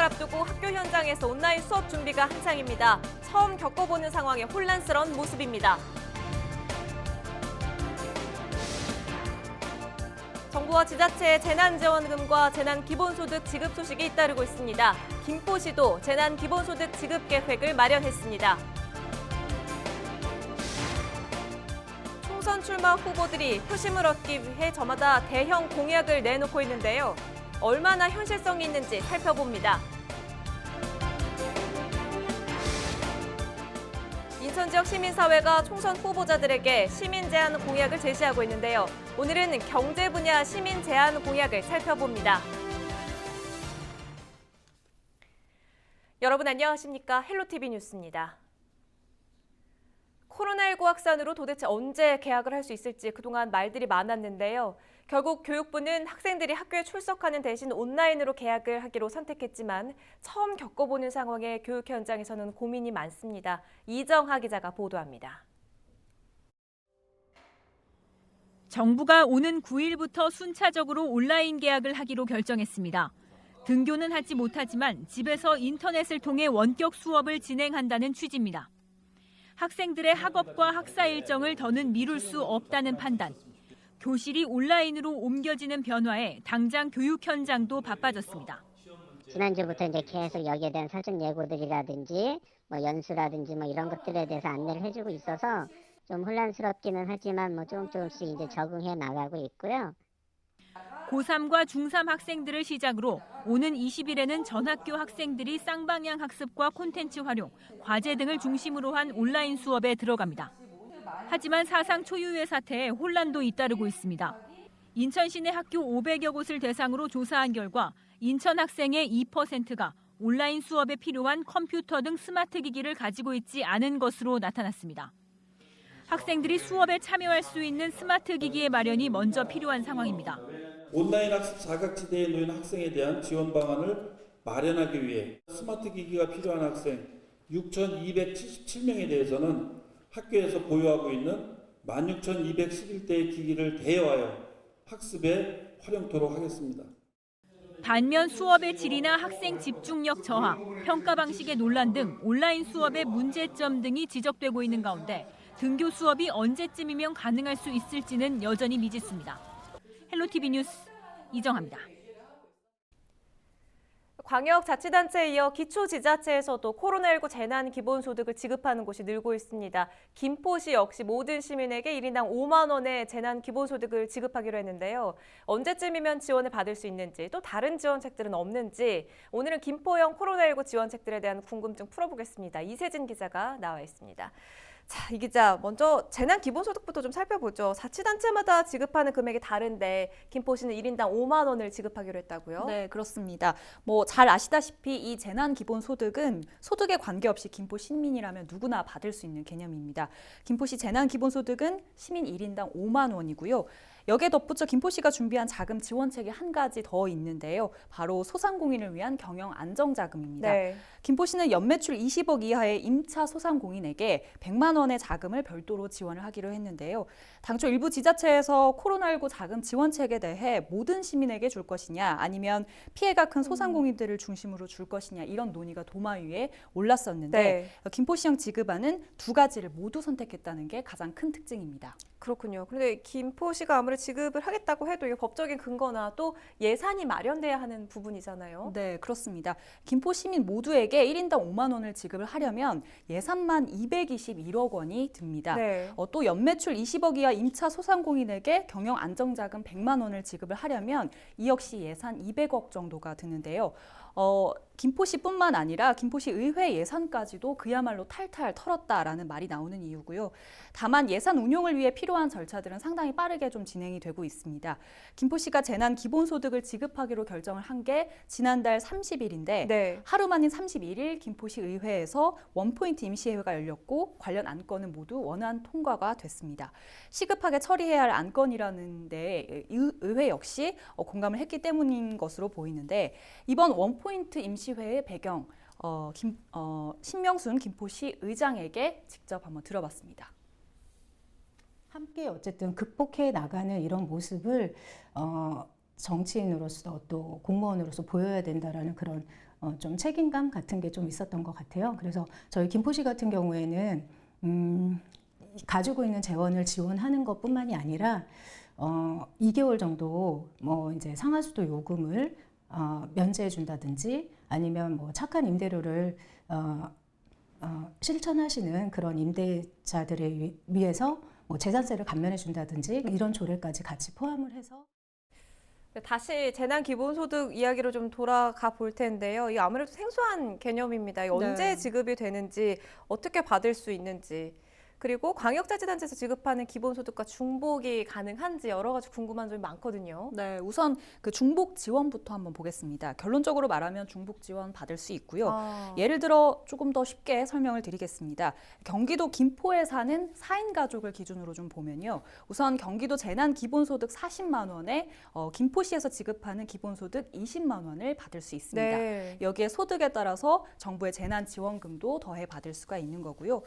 앞두고 학교 현장에서 온라인 수업 준비가 한창입니다. 처음 겪어보는 상황에 혼란스러운 모습입니다. 정부와 지자체의 재난지원금과 재난기본소득 지급 소식이 잇따르고 있습니다. 김포시도 재난기본소득 지급 계획을 마련했습니다. 총선 출마 후보들이 표심을 얻기 위해 저마다 대형 공약을 내놓고 있는데요. 얼마나 현실성이 있는지 살펴봅니다. 인천 지역 시민사회가 총선 후보자들에게 시민 제안 공약을 제시하고 있는데요. 오늘은 경제 분야 시민 제안 공약을 살펴봅니다. 여러분 안녕하십니까? 헬로티비 뉴스입니다. 코로나19 확산으로 도대체 언제 개학을 할 수 있을지 그동안 말들이 많았는데요. 결국 교육부는 학생들이 학교에 출석하는 대신 온라인으로 개학을 하기로 선택했지만 처음 겪어보는 상황에 교육 현장에서는 고민이 많습니다. 이정하 기자가 보도합니다. 정부가 오는 9일부터 순차적으로 온라인 개학을 하기로 결정했습니다. 등교는 하지 못하지만 집에서 인터넷을 통해 원격 수업을 진행한다는 취지입니다. 학생들의 학업과 학사 일정을 더는 미룰 수 없다는 판단. 교실이 온라인으로 옮겨지는 변화에 당장 교육 현장도 바빠졌습니다. 지난주부터 이제 계속 여기에 대한 사전 예고들이라든지 연수라든지 이런 것들에 대해서 안내를 해주고 있어서 좀 혼란스럽기는 하지만 조금씩 이제 적응해 나가고 있고요. 고3과 중3 학생들을 시작으로 오는 20일에는 전학교 학생들이 쌍방향 학습과 콘텐츠 활용, 과제 등을 중심으로 한 온라인 수업에 들어갑니다. 하지만 사상 초유의 사태에 혼란도 잇따르고 있습니다. 인천 시내 학교 500여 곳을 대상으로 조사한 결과 인천 학생의 2%가 온라인 수업에 필요한 컴퓨터 등 스마트 기기를 가지고 있지 않은 것으로 나타났습니다. 학생들이 수업에 참여할 수 있는 스마트 기기의 마련이 먼저 필요한 상황입니다. 온라인 학습 사각지대에 놓인 학생에 대한 지원 방안을 마련하기 위해 스마트 기기가 필요한 학생 6,277명에 대해서는 학교에서 보유하고 있는 16,211대의 기기를 대여하여 학습에 활용토록 하겠습니다. 반면 수업의 질이나 학생 집중력 저하, 평가 방식의 논란 등 온라인 수업의 문제점 등이 지적되고 있는 가운데 등교 수업이 언제쯤이면 가능할 수 있을지는 여전히 미지수입니다. 헬로티비 뉴스 이정하입니다. 광역자치단체에 이어 기초지자체에서도 코로나19 재난기본소득을 지급하는 곳이 늘고 있습니다. 김포시 역시 모든 시민에게 1인당 5만 원의 재난기본소득을 지급하기로 했는데요. 언제쯤이면 지원을 받을 수 있는지 또 다른 지원책들은 없는지 오늘은 김포형 코로나19 지원책들에 대한 궁금증 풀어보겠습니다. 이세진 기자가 나와 있습니다. 자, 이 기자, 먼저 재난기본소득부터 좀 살펴보죠. 자치단체마다 지급하는 금액이 다른데 김포시는 1인당 5만 원을 지급하기로 했다고요? 네, 그렇습니다. 잘 아시다시피 이 재난기본소득은 소득에 관계없이 김포 시민이라면 누구나 받을 수 있는 개념입니다. 김포시 재난기본소득은 시민 1인당 5만 원이고요. 여기에 덧붙여 김포시가 준비한 자금 지원책이 한 가지 더 있는데요. 바로 소상공인을 위한 경영 안정자금입니다. 네. 김포시는 연매출 20억 이하의 임차 소상공인에게 100만 원의 자금을 별도로 지원을 하기로 했는데요. 당초 일부 지자체에서 코로나19 자금 지원책에 대해 모든 시민에게 줄 것이냐 아니면 피해가 큰 소상공인들을 중심으로 줄 것이냐 이런 논의가 도마 위에 올랐었는데 네. 김포시형 지급안은 두 가지를 모두 선택했다는 게 가장 큰 특징입니다. 그렇군요. 그런데 김포시가 아무리 지급을 하겠다고 해도 이게 법적인 근거나 또 예산이 마련돼야 하는 부분이잖아요. 네, 그렇습니다. 김포 시민 모두에게 1인당 5만 원을 지급을 하려면 예산만 221억 원이 듭니다. 네. 또 연매출 20억 이하 임차 소상공인에게 경영 안정자금 100만 원을 지급을 하려면 이 역시 예산 200억 정도가 드는데요. 김포시뿐만 아니라 김포시 의회 예산까지도 그야말로 탈탈 털었다라는 말이 나오는 이유고요. 다만 예산 운용을 위해 필요한 절차들은 상당히 빠르게 좀 진행이 되고 있습니다. 김포시가 재난 기본소득을 지급하기로 결정을 한 게 지난달 30일인데 네. 하루 만인 31일 김포시 의회에서 원포인트 임시회가 열렸고 관련 안건은 모두 원안 통과가 됐습니다. 시급하게 처리해야 할 안건이라는 데 의회 역시 공감을 했기 때문인 것으로 보이는데 이번 원포인트 임시회의 배경 신명순 김포시 의장에게 직접 한번 들어봤습니다. 함께 어쨌든 극복해 나가는 이런 모습을 정치인으로서 또 공무원으로서 보여야 된다라는 그런 좀 책임감 같은 게 좀 있었던 것 같아요. 그래서 저희 김포시 같은 경우에는 가지고 있는 재원을 지원하는 것뿐만이 아니라 2개월 정도 뭐 이제 상하수도 요금을 면제해 준다든지 아니면 뭐 착한 임대료를 실천하시는 그런 임대자들을 위해서 뭐 재산세를 감면해 준다든지 이런 조례까지 같이 포함을 해서 다시 재난기본소득 이야기로 좀 돌아가 볼 텐데요. 이 아무래도 생소한 개념입니다. 이 언제 네. 지급이 되는지, 어떻게 받을 수 있는지, 그리고 광역자치단체에서 지급하는 기본소득과 중복이 가능한지 여러 가지 궁금한 점이 많거든요. 네, 우선 그 중복 지원부터 한번 보겠습니다. 결론적으로 말하면 중복 지원 받을 수 있고요. 예를 들어 조금 더 쉽게 설명을 드리겠습니다. 경기도 김포에 사는 4인 가족을 기준으로 좀 보면요. 우선 경기도 재난기본소득 40만 원에 김포시에서 지급하는 기본소득 20만 원을 받을 수 있습니다. 네. 여기에 소득에 따라서 정부의 재난지원금도 더해 받을 수가 있는 거고요.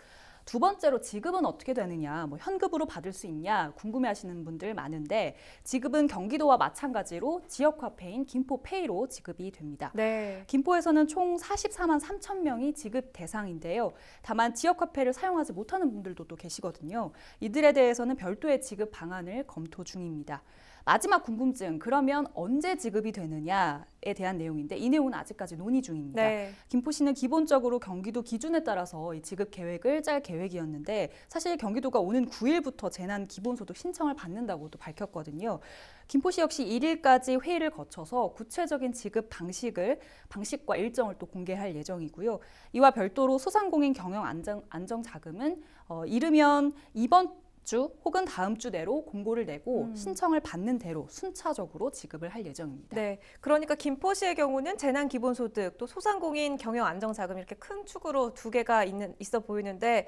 두 번째로 지급은 어떻게 되느냐, 뭐 현금으로 받을 수 있냐 궁금해하시는 분들 많은데 지급은 경기도와 마찬가지로 지역화폐인 김포페이로 지급이 됩니다. 네. 김포에서는 총 44만 3천 명이 지급 대상인데요. 다만 지역화폐를 사용하지 못하는 분들도 또 계시거든요. 이들에 대해서는 별도의 지급 방안을 검토 중입니다. 마지막 궁금증, 그러면 언제 지급이 되느냐에 대한 내용인데 이 내용은 아직까지 논의 중입니다. 네. 김포시는 기본적으로 경기도 기준에 따라서 이 지급 계획을 짤 계획이었는데 사실 경기도가 오는 9일부터 재난 기본소득 신청을 받는다고도 밝혔거든요. 김포시 역시 1일까지 회의를 거쳐서 구체적인 지급 방식과 일정을 또 공개할 예정이고요. 이와 별도로 소상공인 경영 안정 자금은 이르면 이번 주 혹은 다음 주 내로 공고를 내고 신청을 받는 대로 순차적으로 지급을 할 예정입니다. 네. 그러니까 김포시의 경우는 재난기본소득, 또 소상공인 경영안정자금 이렇게 큰 축으로 두 개가 있어 보이는데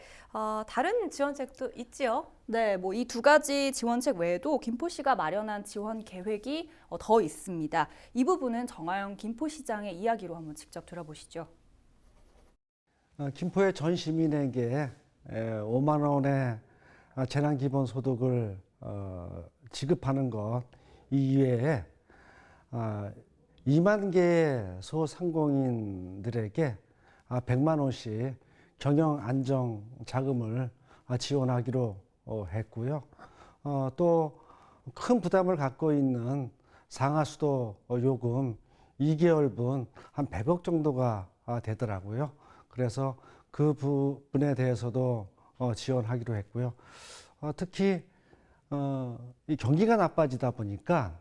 다른 지원책도 있지요? 네, 뭐 이 두 가지 지원책 외에도 김포시가 마련한 지원 계획이 더 있습니다. 이 부분은 정하영 김포시장의 이야기로 한번 직접 들어보시죠. 김포의 전 시민에게 5만 원의 재난기본소득을 지급하는 것 이외에 2만 개의 소상공인들에게 100만 원씩 경영안정자금을 지원하기로 했고요. 또 큰 부담을 갖고 있는 상하수도 요금 2개월분 한 100억 정도가 되더라고요. 그래서 그 부분에 대해서도 지원하기로 했고요. 특히 이 경기가 나빠지다 보니까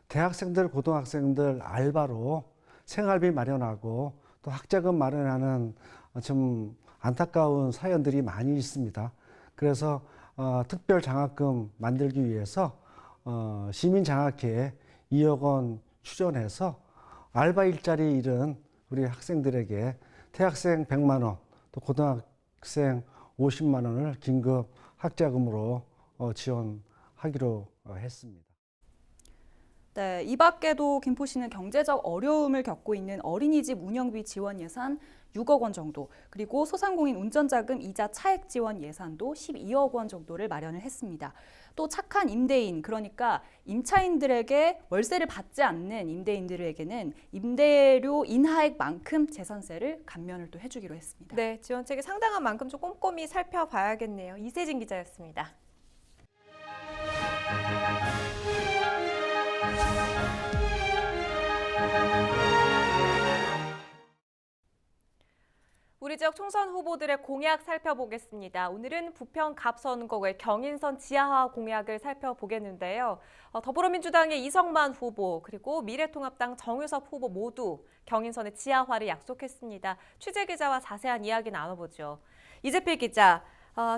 대학생들, 고등학생들 알바로 생활비 마련하고 또 학자금 마련하는 좀 안타까운 사연들이 많이 있습니다. 그래서 특별 장학금 만들기 위해서 시민장학회에 2억 원 추전해서 알바 일자리 잃은 우리 학생들에게 대학생 100만 원, 또 고등학생 50만 원을 긴급 학자금으로 지원하기로 했습니다. 네, 이 밖에도 김포시는 경제적 어려움을 겪고 있는 어린이집 운영비 지원 예산 6억 원 정도, 그리고 소상공인 운전자금 이자 차액 지원 예산도 12억 원 정도를 마련을 했습니다. 또 착한 임대인, 그러니까 임차인들에게 월세를 받지 않는 임대인들에게는 임대료 인하액만큼 재산세를 감면을 또 해주기로 했습니다. 네, 지원책이 상당한 만큼 좀 꼼꼼히 살펴봐야겠네요. 이세진 기자였습니다. 우리 지역 총선 후보들의 공약 살펴보겠습니다. 오늘은 부평 갑선거구의 경인선 지하화 공약을 살펴보겠는데요. 더불어민주당의 이성만 후보 그리고 미래통합당 정유섭 후보 모두 경인선의 지하화를 약속했습니다. 취재 기자와 자세한 이야기 나눠보죠. 이재필 기자,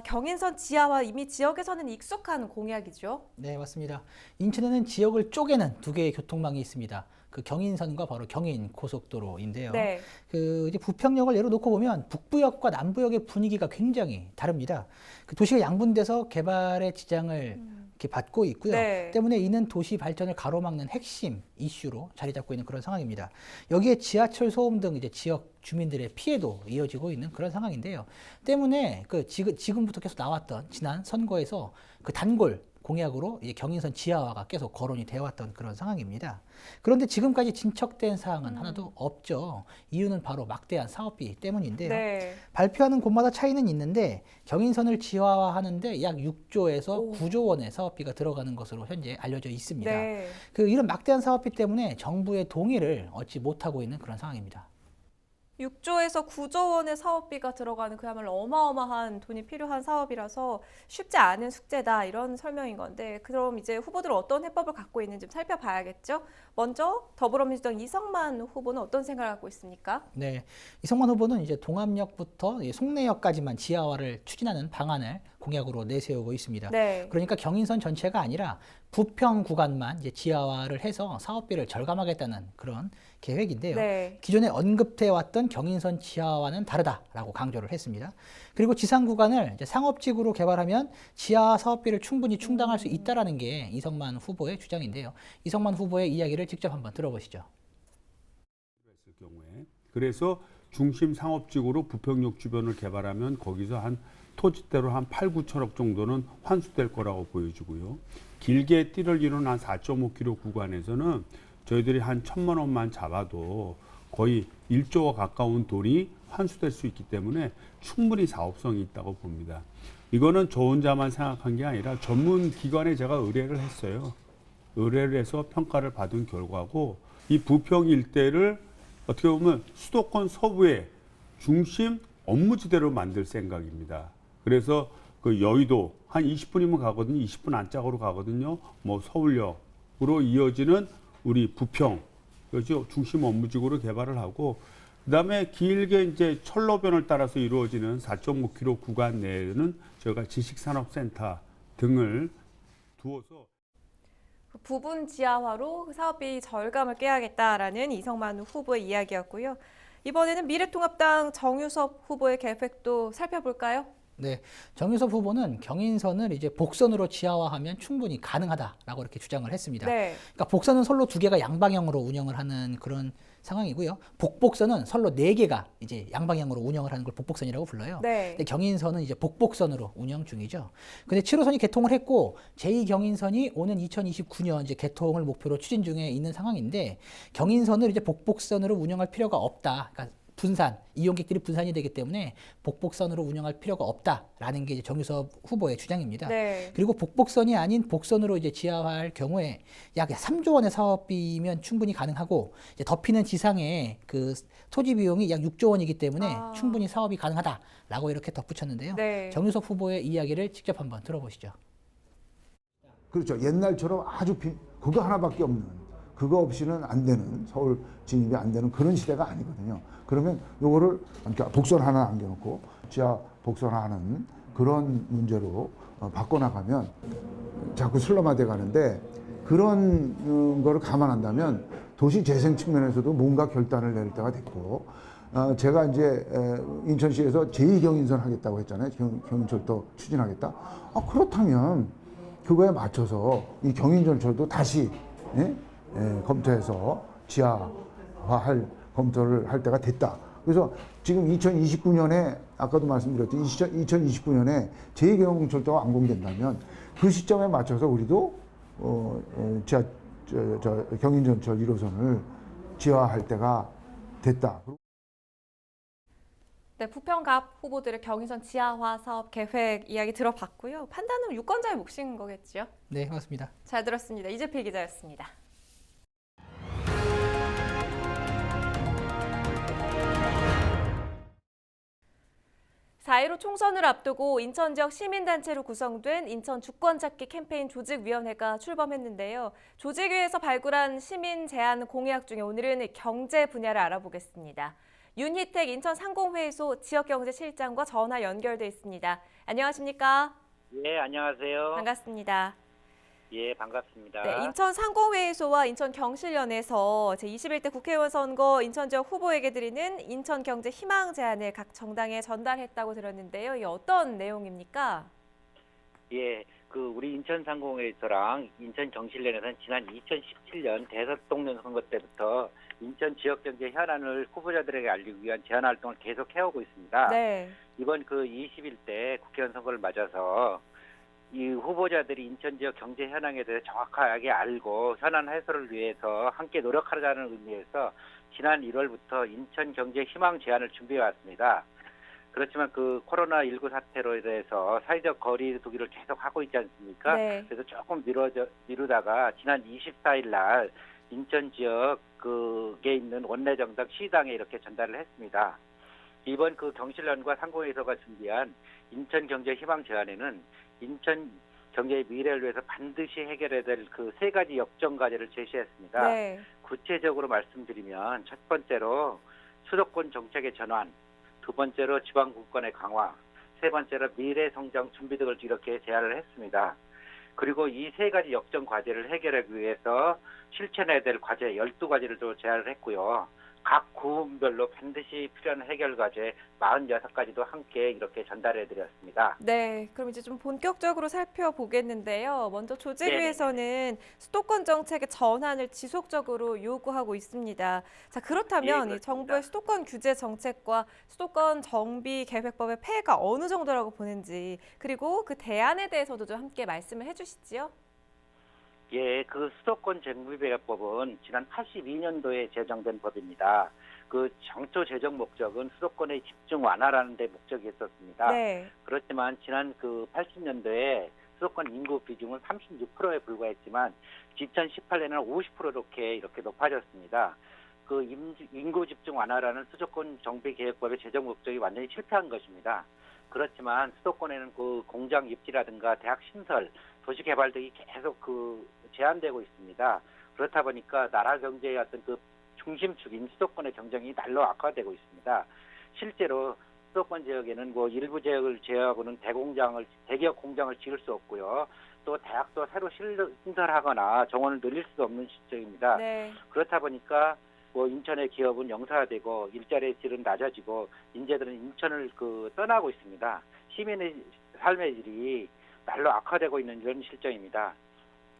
경인선 지하화 이미 지역에서는 익숙한 공약이죠? 네, 맞습니다. 인천에는 지역을 쪼개는 두 개의 교통망이 있습니다. 그 경인선과 바로 경인 고속도로인데요. 네. 그 이제 부평역을 예로 놓고 보면 북부역과 남부역의 분위기가 굉장히 다릅니다. 그 도시가 양분돼서 개발의 지장을 이렇게 받고 있고요. 네. 때문에 이는 도시 발전을 가로막는 핵심 이슈로 자리 잡고 있는 그런 상황입니다. 여기에 지하철 소음 등 이제 지역 주민들의 피해도 이어지고 있는 그런 상황인데요. 때문에 그 지금부터 계속 나왔던 지난 선거에서 그 단골 공약으로 이제 경인선 지하화가 계속 거론이 되어 왔던 그런 상황입니다. 그런데 지금까지 진척된 사항은 하나도 없죠. 이유는 바로 막대한 사업비 때문인데요. 네. 발표하는 곳마다 차이는 있는데 경인선을 지하화하는데 약 6조에서 9조 원의 사업비가 들어가는 것으로 현재 알려져 있습니다. 네. 이런 막대한 사업비 때문에 정부의 동의를 얻지 못하고 있는 그런 상황입니다. 6조에서 9조 원의 사업비가 들어가는 그야말로 어마어마한 돈이 필요한 사업이라서 쉽지 않은 숙제다 이런 설명인 건데 그럼 이제 후보들은 어떤 해법을 갖고 있는지 좀 살펴봐야겠죠. 먼저 더불어민주당 이성만 후보는 어떤 생각을 갖고 있습니까? 네, 이성만 후보는 이제 동암역부터 송내역까지만 지하화를 추진하는 방안을 공약으로 내세우고 있습니다. 네. 그러니까 경인선 전체가 아니라 부평 구간만 이제 지하화를 해서 사업비를 절감하겠다는 그런 계획인데요. 네. 기존에 언급돼 왔던 경인선 지하화는 다르다라고 강조를 했습니다. 그리고 지상 구간을 이제 상업지구로 개발하면 지하 사업비를 충분히 충당할 수 있다라는 게 이성만 후보의 주장인데요. 이성만 후보의 이야기를 직접 한번 들어보시죠. 경우에 그래서 중심 상업지구로 부평역 주변을 개발하면 거기서 한 토지대로 한 8, 9천억 정도는 환수될 거라고 보여지고요. 길게 띠를 이루는 한 4.5km 구간에서는 저희들이 한 1,000만 원만 잡아도 거의 1조와 가까운 돈이 환수될 수 있기 때문에 충분히 사업성이 있다고 봅니다. 이거는 저 혼자만 생각한 게 아니라 전문 기관에 제가 의뢰를 했어요. 의뢰를 해서 평가를 받은 결과고 이 부평 일대를 어떻게 보면 수도권 서부의 중심 업무지대로 만들 생각입니다. 그래서 그 여의도 한 20분이면 가거든요. 20분 안짝으로 가거든요. 뭐 서울역으로 이어지는 우리 부평, 그죠? 중심 업무지구로 개발을 하고 그다음에 길게 이제 철로변을 따라서 이루어지는 4.5km 구간 내에는 저희가 지식산업센터 등을 두어서 부분 지하화로 그 사업비 절감을 꾀하겠다라는 이성만 후보의 이야기였고요. 이번에는 미래통합당 정유섭 후보의 계획도 살펴볼까요? 네, 정유섭 후보는 경인선을 이제 복선으로 지하화하면 충분히 가능하다라고 이렇게 주장을 했습니다. 네. 그러니까 복선은 선로 2개가 양방향으로 운영을 하는 그런 상황이고요. 복복선은 선로 4개가 이제 양방향으로 운영을 하는 걸 복복선이라고 불러요. 네. 근데 경인선은 이제 복복선으로 운영 중이죠. 근데 7호선이 개통을 했고 제2경인선이 오는 2029년 이제 개통을 목표로 추진 중에 있는 상황인데 경인선을 이제 복복선으로 운영할 필요가 없다. 그러니까 분산, 이용객들이 분산이 되기 때문에 복복선으로 운영할 필요가 없다라는 게 이제 정유섭 후보의 주장입니다. 네. 그리고 복복선이 아닌 복선으로 이제 지하화할 경우에 약 3조 원의 사업비면 충분히 가능하고 이제 덮이는 지상의 그 토지 비용이 약 6조 원이기 때문에 충분히 사업이 가능하다라고 이렇게 덧붙였는데요. 네. 정유섭 후보의 이야기를 직접 한번 들어보시죠. 그렇죠. 옛날처럼 아주 그거 하나밖에 없는, 그거 없이는 안 되는, 서울 진입이 안 되는 그런 시대가 아니거든요. 그러면 요거를 그러니까 복선 하나 남겨놓고 지하 복선하는 그런 문제로 바꿔나가면 자꾸 슬럼화돼 가는데 그런 거를 감안한다면 도시 재생 측면에서도 뭔가 결단을 내릴 때가 됐고 제가 이제 인천시에서 제2경인선 하겠다고 했잖아요. 경인철도 추진하겠다. 그렇다면 그거에 맞춰서 이 경인전철도 다시 검토해서 지하화할 검토를 할 때가 됐다. 그래서 지금 2029년에 아까도 말씀드렸듯이 2029년에 제2경인철도가 완공된다면 그 시점에 맞춰서 우리도 경인전철 1호선을 지하화할 때가 됐다. 네, 부평갑 후보들의 경인선 지하화 사업 계획 이야기 들어봤고요. 판단은 유권자의 몫인 거겠죠? 네, 맞습니다. 잘 들었습니다. 이재필 기자였습니다. (4.15) 총선을 앞두고 인천 지역 시민단체로 구성된 인천 주권찾기 캠페인 조직위원회가 출범했는데요. 조직위에서 발굴한 시민 제안 공약 중에 오늘은 경제 분야를 알아보겠습니다. 윤희택 인천 상공회의소 지역경제실장과 전화 연결돼 있습니다. 안녕하십니까? 예, 안녕하세요. 반갑습니다. 예, 반갑습니다. 네, 인천 상공회의소와 인천 경실련에서 제21대 국회의원 선거 인천 지역 후보에게 드리는 인천 경제 희망 제안을 각 정당에 전달했다고 들었는데요. 이게 어떤 내용입니까? 예, 우리 인천 상공회의소랑 인천 경실련에서는 지난 2017년 대서동면 선거 때부터 인천 지역 경제 현안을 후보자들에게 알리기 위한 제안 활동을 계속 해오고 있습니다. 네. 이번 21대 국회의원 선거를 맞아서 이 후보자들이 인천 지역 경제 현황에 대해 정확하게 알고 현안 해소를 위해서 함께 노력하자는 의미에서 지난 1월부터 인천 경제 희망 제안을 준비해 왔습니다. 그렇지만 그 코로나19 사태로 인해서 사회적 거리 두기를 계속 하고 있지 않습니까? 네. 그래서 조금 미루다가 지난 24일 날 인천 지역 그에 있는 원내정당 시당에 이렇게 전달을 했습니다. 이번 그 경실련과 상공회의소가 준비한 인천 경제 희망 제안에는 인천 경제의 미래를 위해서 반드시 해결해야 될 그 세 가지 역점 과제를 제시했습니다. 네. 구체적으로 말씀드리면 첫 번째로 수도권 정책의 전환, 두 번째로 지방 분권의 강화, 세 번째로 미래 성장 준비 등을 이렇게 제안을 했습니다. 그리고 이 세 가지 역점 과제를 해결하기 위해서 실천해야 될 과제 12가지를 또 제안을 했고요. 각 구분별로 반드시 필요한 해결 과제 46가지도 함께 이렇게 전달해 드렸습니다. 네, 그럼 이제 좀 본격적으로 살펴보겠는데요. 먼저 네네. 조직위에서는 수도권 정책의 전환을 지속적으로 요구하고 있습니다. 자, 그렇다면 예, 이 그렇습니다. 정부의 수도권 규제 정책과 수도권 정비 계획법의 폐해가 어느 정도라고 보는지, 그리고 그 대안에 대해서도 좀 함께 말씀을 해주시지요. 예, 그 수도권 정비계획법은 지난 82년도에 제정된 법입니다. 그 정초 제정 목적은 수도권의 집중 완화라는 데 목적이 있었습니다. 네. 그렇지만 지난 그 80년도에 수도권 인구 비중은 36%에 불과했지만 2018년에는 50% 이렇게 높아졌습니다. 그 인구 집중 완화라는 수도권 정비 계획법의 제정 목적이 완전히 실패한 것입니다. 그렇지만 수도권에는 그 공장 입지라든가 대학 신설, 도시 개발 등이 계속 그 제한되고 있습니다. 그렇다 보니까 나라 경제의 어떤 그 중심축인 수도권의 경쟁이 날로 악화되고 있습니다. 실제로 수도권 지역에는 뭐 일부 지역을 제외하고는 대기업 공장을 지을 수 없고요. 또 대학도 새로 신설하거나 정원을 늘릴 수 없는 실정입니다. 네. 그렇다 보니까 뭐 인천의 기업은 영사화되고 일자리의 질은 낮아지고 인재들은 인천을 그 떠나고 있습니다. 시민의 삶의 질이 날로 악화되고 있는 이런 실정입니다.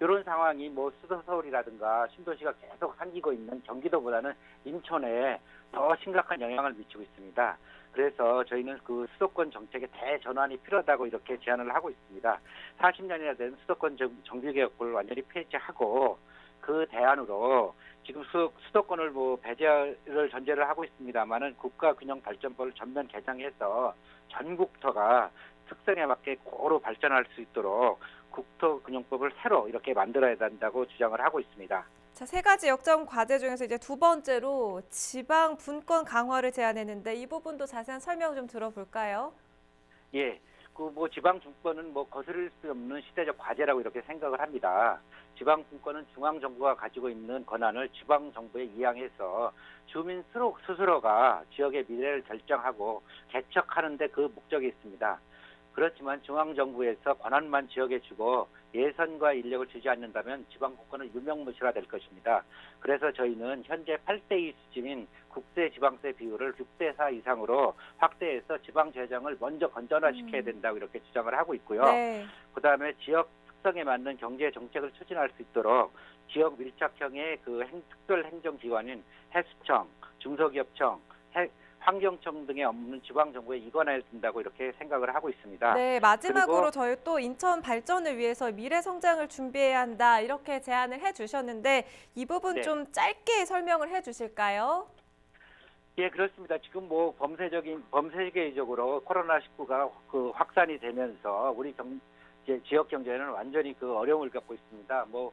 이런 상황이 뭐 수도서울이라든가 신도시가 계속 생기고 있는 경기도보다는 인천에 더 심각한 영향을 미치고 있습니다. 그래서 저희는 그 수도권 정책의 대전환이 필요하다고 이렇게 제안을 하고 있습니다. 40년이나 된 수도권 정비개혁법을 완전히 폐지하고 그 대안으로 지금 수도권을 뭐 배제를 전제를 하고 있습니다만은 국가균형발전법을 전면 개정해서 전국토가 특성에 맞게 고루 발전할 수 있도록 국토균형법을 새로 이렇게 만들어야 된다고 주장을 하고 있습니다. 자, 세 가지 역점 과제 중에서 이제 두 번째로 지방 분권 강화를 제안했는데 이 부분도 자세한 설명 좀 들어볼까요? 예, 그 뭐 지방 분권은 뭐 거스를 수 없는 시대적 과제라고 이렇게 생각을 합니다. 지방 분권은 중앙 정부가 가지고 있는 권한을 지방 정부에 이양해서 주민 스스로가 지역의 미래를 결정하고 개척하는 데 그 목적이 있습니다. 그렇지만 중앙정부에서 권한만 지역에 주고 예산과 인력을 주지 않는다면 지방분권은 유명무실화될 것입니다. 그래서 저희는 현재 8대2 수준인 국세지방세 비율을 6대4 이상으로 확대해서 지방재정을 먼저 건전화시켜야 된다고 이렇게 주장을 하고 있고요. 네. 그다음에 지역 특성에 맞는 경제 정책을 추진할 수 있도록 지역 밀착형의 그 특별 행정기관인 해수청, 중소기업청, 환경청 등의 업무는 지방정부에 이관해야 된다고 이렇게 생각을 하고 있습니다. 네, 마지막으로 그리고 저희 또 인천 발전을 위해서 미래 성장을 준비해야 한다 이렇게 제안을 해주셨는데 이 부분 네. 좀 짧게 설명을 해주실까요? 예, 그렇습니다. 지금 뭐 범세계적으로 코로나19가 그 확산이 되면서 우리 지역 경제는 완전히 그 어려움을 겪고 있습니다. 뭐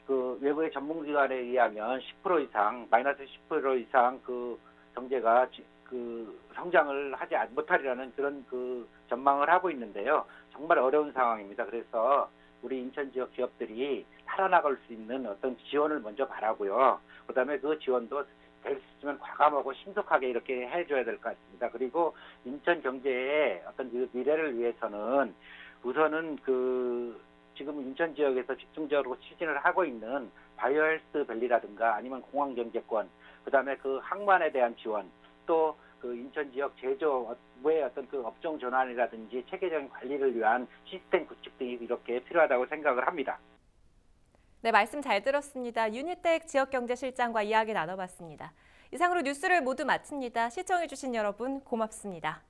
그 외부의 전문기관에 의하면 10% 이상, 마이너스 10% 이상 그 경제가 그 성장을 하지 못하리라는 그런 그 전망을 하고 있는데요. 정말 어려운 상황입니다. 그래서 우리 인천 지역 기업들이 살아나갈 수 있는 어떤 지원을 먼저 바라고요. 그다음에 그 지원도 될 수 있으면 과감하고 신속하게 이렇게 해줘야 될 것 같습니다. 그리고 인천 경제의 어떤 그 미래를 위해서는 우선은 그 지금 인천 지역에서 집중적으로 추진을 하고 있는 바이오헬스 밸리라든가 아니면 공항경제권, 그다음에 그 항만에 대한 지원, 또 그 인천 지역 제조의 어떤 그 업종 전환이라든지 체계적인 관리를 위한 시스템 구축 등이 이렇게 필요하다고 생각을 합니다. 네, 말씀 잘 들었습니다. 윤희택 지역경제실장과 이야기 나눠봤습니다. 이상으로 뉴스를 모두 마칩니다. 시청해주신 여러분 고맙습니다.